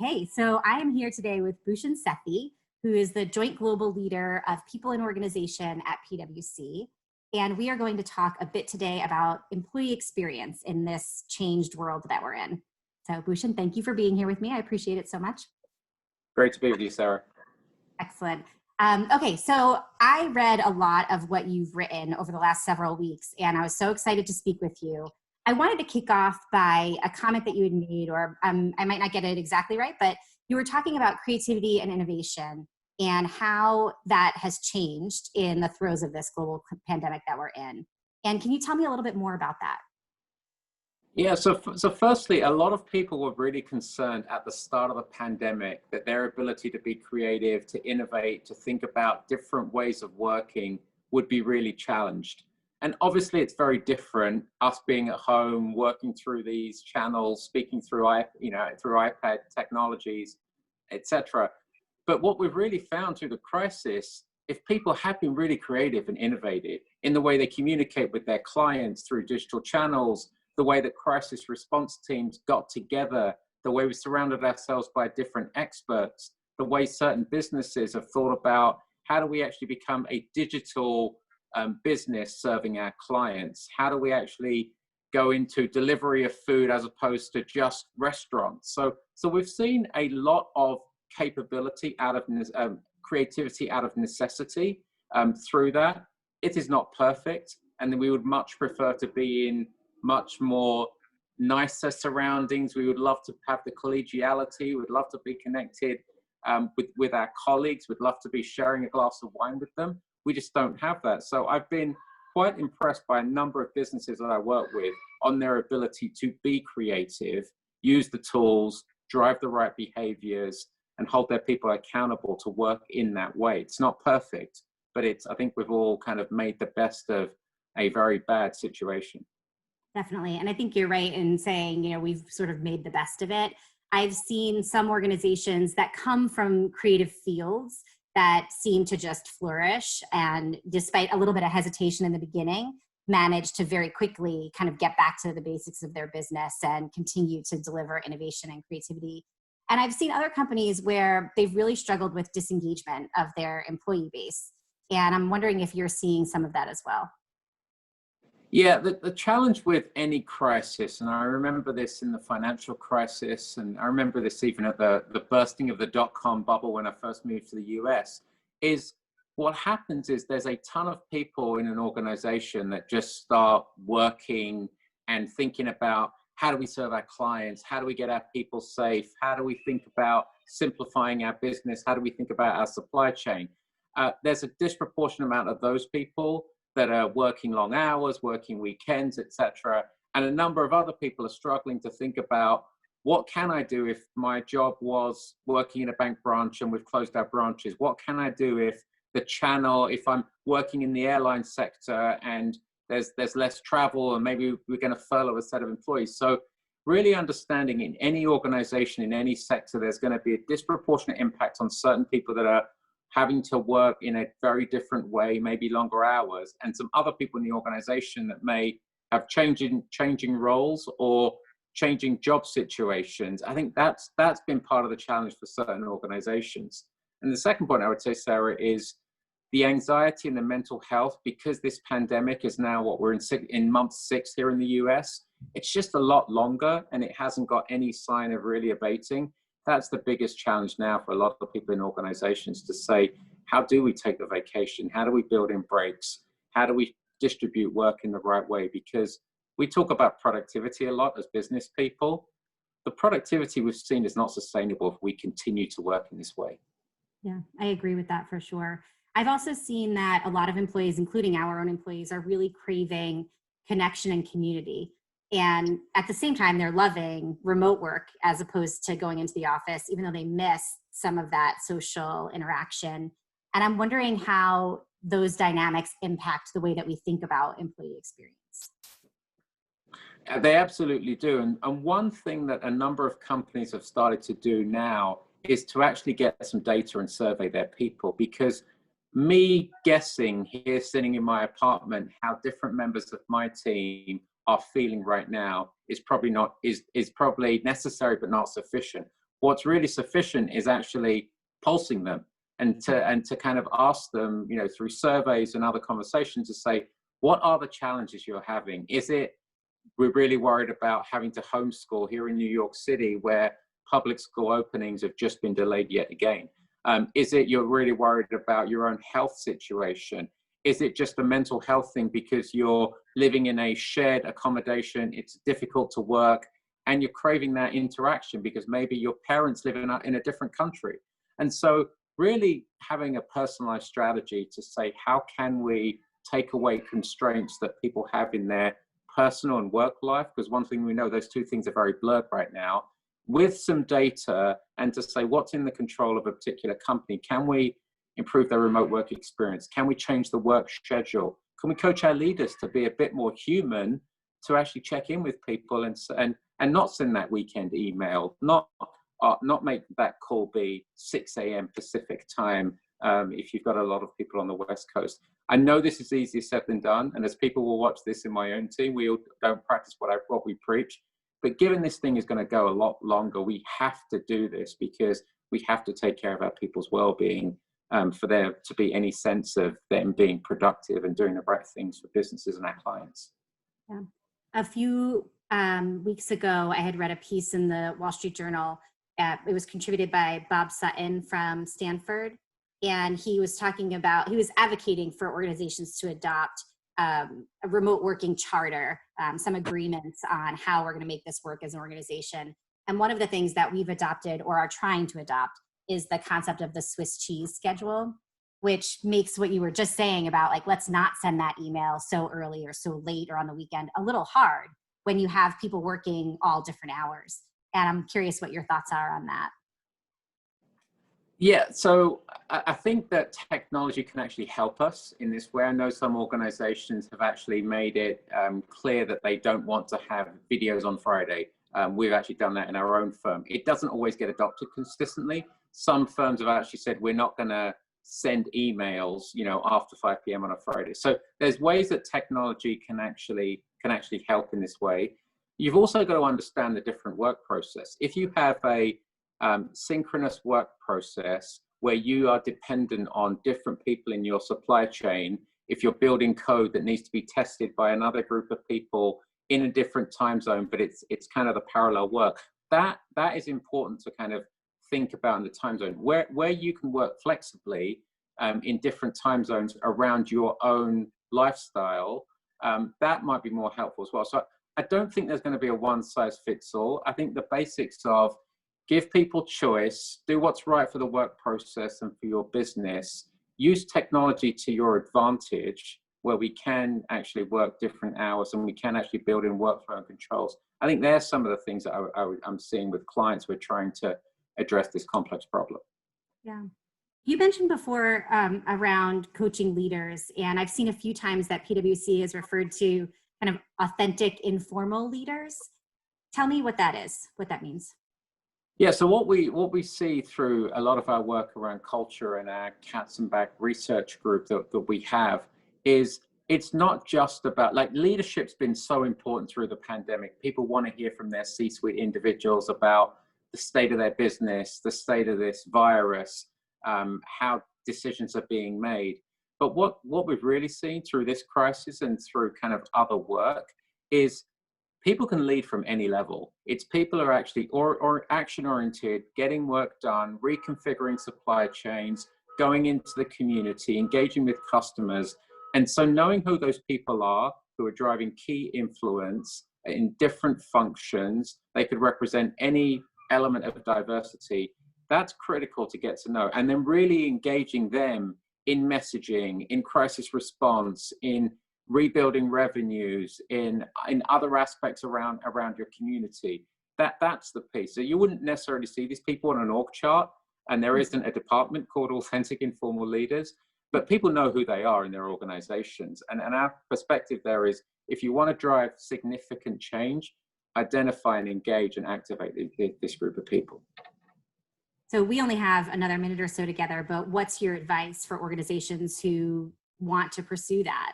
Okay, so I am here today with Bhushan Sethi, who is the Joint Global Leader of People and Organization at PwC. And we are going to talk a bit today about employee experience in this changed world that we're in. So Bhushan, thank you for being here with me. I appreciate it so much. Great to be with you, Sarah. Excellent. Okay, so I read a lot of what you've written over the last several weeks, and I was so excited to speak with you. I wanted to kick off by a comment that you had made, or I might not get it exactly right, but you were talking about creativity and innovation and how that has changed in the throes of this global pandemic that we're in. And can you tell me a little bit more about that? Yeah, so firstly, a lot of people were really concerned at the start of the pandemic that their ability to be creative, to innovate, to think about different ways of working would be really challenged. And obviously it's very different, us being at home, working through these channels, speaking through through iPad technologies, etc. But what we've really found through the crisis, if people have been really creative and innovative in the way they communicate with their clients through digital channels, the way that crisis response teams got together, the way we surrounded ourselves by different experts, the way certain businesses have thought about how do we actually become a digital business serving our clients? How do we actually go into delivery of food as opposed to just restaurants? So we've seen a lot of capability out of creativity out of necessity through that. It is not perfect, and we would much prefer to be in much more nicer surroundings. We would love to have the collegiality. We'd love to be connected with our colleagues. We'd love to be sharing a glass of wine with them. We just don't have that. So I've been quite impressed by a number of businesses that I work with on their ability to be creative, use the tools, drive the right behaviors, and hold their people accountable to work in that way. It's not perfect, but I think we've all kind of made the best of a very bad situation. Definitely. And I think you're right in saying, we've sort of made the best of it. I've seen some organizations that come from creative fields that seem to just flourish, and despite a little bit of hesitation in the beginning, manage to very quickly kind of get back to the basics of their business and continue to deliver innovation and creativity. And I've seen other companies where they've really struggled with disengagement of their employee base. And I'm wondering if you're seeing some of that as well. Yeah, the challenge with any crisis, and I remember this in the financial crisis, and I remember this even at the bursting of the dot-com bubble when I first moved to the US, is what happens is there's a ton of people in an organization that just start working and thinking about how do we serve our clients, how do we get our people safe, how do we think about simplifying our business, how do we think about our supply chain. There's a disproportionate amount of those people that are working long hours, working weekends, etc. And a number of other people are struggling to think about what can I do if my job was working in a bank branch and we've closed our branches? What can I do if if I'm working in the airline sector and there's less travel and maybe we're going to furlough a set of employees? So really understanding in any organization, in any sector, there's going to be a disproportionate impact on certain people that are having to work in a very different way, maybe longer hours, and some other people in the organization that may have changing roles or changing job situations. I think that's been part of the challenge for certain organizations. And the second point I would say, Sarah, is the anxiety and the mental health, because this pandemic is now what we're in month 6 here in the US. It's just a lot longer and it hasn't got any sign of really abating. That's the biggest challenge now for a lot of people in organizations to say, how do we take the vacation? How do we build in breaks? How do we distribute work in the right way? Because we talk about productivity a lot as business people. The productivity we've seen is not sustainable if we continue to work in this way. Yeah, I agree with that for sure. I've also seen that a lot of employees, including our own employees, are really craving connection and community. And at the same time, they're loving remote work as opposed to going into the office, even though they miss some of that social interaction. And I'm wondering how those dynamics impact the way that we think about employee experience. They absolutely do. And one thing that a number of companies have started to do now is to actually get some data and survey their people, because me guessing here sitting in my apartment how different members of my team are feeling right now is probably necessary but not sufficient. What's really sufficient is actually pulsing them and to kind of ask them, you know, through surveys and other conversations to say, what are the challenges you're having? Is it we're really worried about having to homeschool here in New York City, where public school openings have just been delayed yet again? Is it you're really worried about your own health situation? Is it just a mental health thing because you're living in a shared accommodation, it's difficult to work, and you're craving that interaction because maybe your parents live in a different country? And so really having a personalized strategy to say, how can we take away constraints that people have in their personal and work life? Because one thing we know, those two things are very blurred right now, with some data, and to say what's in the control of a particular company. Can we improve their remote work experience? Can we change the work schedule? Can we coach our leaders to be a bit more human, to actually check in with people and not send that weekend email, not make that call be 6 a.m. Pacific time if you've got a lot of people on the West Coast? I know this is easier said than done, and as people will watch this in my own team, we all don't practice what we preach. But given this thing is going to go a lot longer, we have to do this because we have to take care of our people's well-being for there to be any sense of them being productive and doing the right things for businesses and our clients. Yeah. A few weeks ago, I had read a piece in the Wall Street Journal. It was contributed by Bob Sutton from Stanford. And he was advocating for organizations to adopt a remote working charter, some agreements on how we're going to make this work as an organization. And one of the things that we've adopted or are trying to adopt is the concept of the Swiss cheese schedule, which makes what you were just saying about, like, let's not send that email so early or so late or on the weekend a little hard when you have people working all different hours. And I'm curious what your thoughts are on that. Yeah, so I think that technology can actually help us in this way. I know some organizations have actually made it clear that they don't want to have videos on Friday. We've actually done that in our own firm. It doesn't always get adopted consistently. Some firms have actually said, we're not going to send emails, you know, after 5 p.m. on a Friday. So there's ways that technology can actually help in this way. You've also got to understand the different work process. If you have a synchronous work process where you are dependent on different people in your supply chain, if you're building code that needs to be tested by another group of people in a different time zone, but it's kind of the parallel work, that is important to kind of think about in the time zone where you can work flexibly in different time zones around your own lifestyle. That might be more helpful as well. So I don't think there's going to be a one size fits all. I think the basics of give people choice, do what's right for the work process and for your business, use technology to your advantage where we can actually work different hours and we can actually build in workflow and controls. I think there's some of the things that I'm seeing with clients who are trying to address this complex problem. Yeah. You mentioned before around coaching leaders, and I've seen a few times that PwC has referred to kind of authentic, informal leaders. Tell me what that is, what that means. Yeah, so what we see through a lot of our work around culture and our Katzenbach research group that we have is it's not just about, like, leadership's been so important through the pandemic. People want to hear from their C-suite individuals about the state of their business, the state of this virus, how decisions are being made. But what we've really seen through this crisis and through kind of other work is people can lead from any level. It's people are actually or action-oriented, getting work done, reconfiguring supply chains, going into the community, engaging with customers. And so knowing who those people are who are driving key influence in different functions, they could represent any element of diversity, that's critical to get to know. And then really engaging them in messaging, in crisis response, in rebuilding revenues, in other aspects around your community. That's the piece. So you wouldn't necessarily see these people on an org chart, and there isn't a department called Authentic Informal Leaders, but people know who they are in their organizations. And our perspective there is, if you want to drive significant change, identify and engage and activate this group of people. So we only have another minute or so together, but what's your advice for organizations who want to pursue that?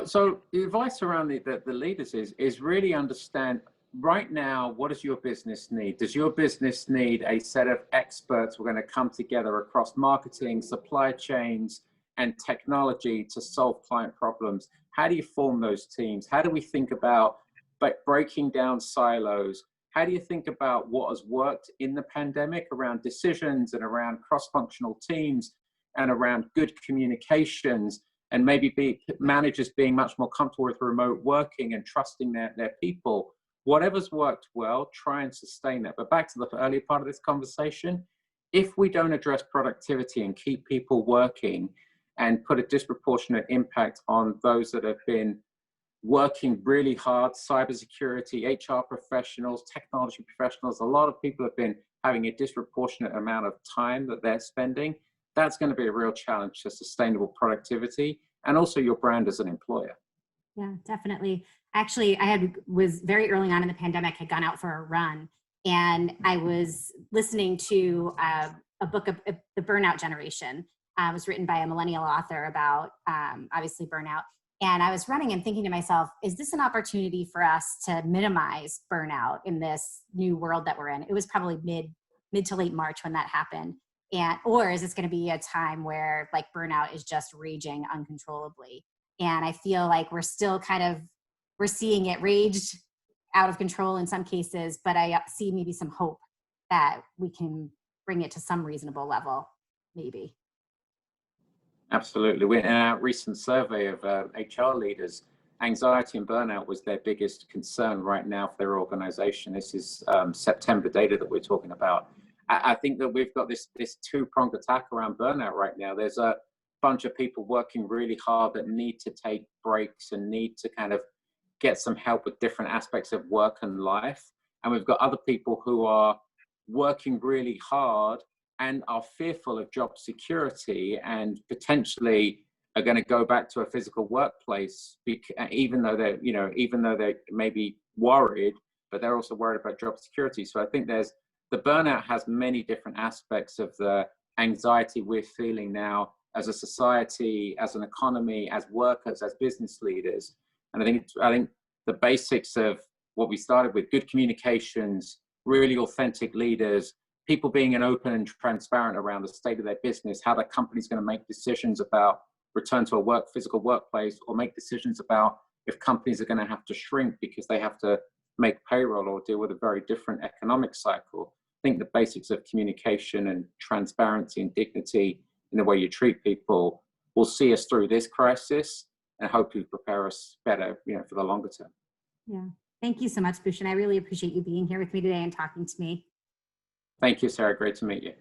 So the advice around the leaders is really understand right now, what does your business need? Does your business need a set of experts who are going to come together across marketing, supply chains, and technology to solve client problems? How do you form those teams? How do we think about breaking down silos? How do you think about what has worked in the pandemic around decisions and around cross-functional teams and around good communications, and maybe managers being much more comfortable with remote working and trusting their people? Whatever's worked well, try and sustain that. But back to the earlier part of this conversation, if we don't address productivity and keep people working and put a disproportionate impact on those that have been working really hard, cybersecurity, HR professionals, technology professionals, a lot of people have been having a disproportionate amount of time that they're spending. That's going to be a real challenge to sustainable productivity and also your brand as an employer. Yeah, definitely. Actually, was very early on in the pandemic, had gone out for a run, and I was listening to a book of the Burnout Generation. It was written by a millennial author about obviously burnout. And I was running and thinking to myself, is this an opportunity for us to minimize burnout in this new world that we're in? It was probably mid to late March when that happened. Or is this going to be a time where like burnout is just raging uncontrollably? And I feel like we're still we're seeing it raged out of control in some cases, but I see maybe some hope that we can bring it to some reasonable level, maybe. Absolutely. In our recent survey of HR leaders, anxiety and burnout was their biggest concern right now for their organization. This is September data that we're talking about. I think that we've got this two-pronged attack around burnout right now. There's a bunch of people working really hard that need to take breaks and need to kind of get some help with different aspects of work and life. And we've got other people who are working really hard and are fearful of job security and potentially are going to go back to a physical workplace, even though they're maybe worried, but they're also worried about job security. So I think the burnout has many different aspects of the anxiety we're feeling now as a society, as an economy, as workers, as business leaders. And I think the basics of what we started with, good communications, really authentic leaders, people being open and transparent around the state of their business, how the company's going to make decisions about return to a physical workplace, or make decisions about if companies are going to have to shrink because they have to make payroll or deal with a very different economic cycle. I think the basics of communication and transparency and dignity in the way you treat people will see us through this crisis and hopefully prepare us better, for the longer term. Yeah. Thank you so much, Bhushan. I really appreciate you being here with me today and talking to me. Thank you, Sarah. Great to meet you.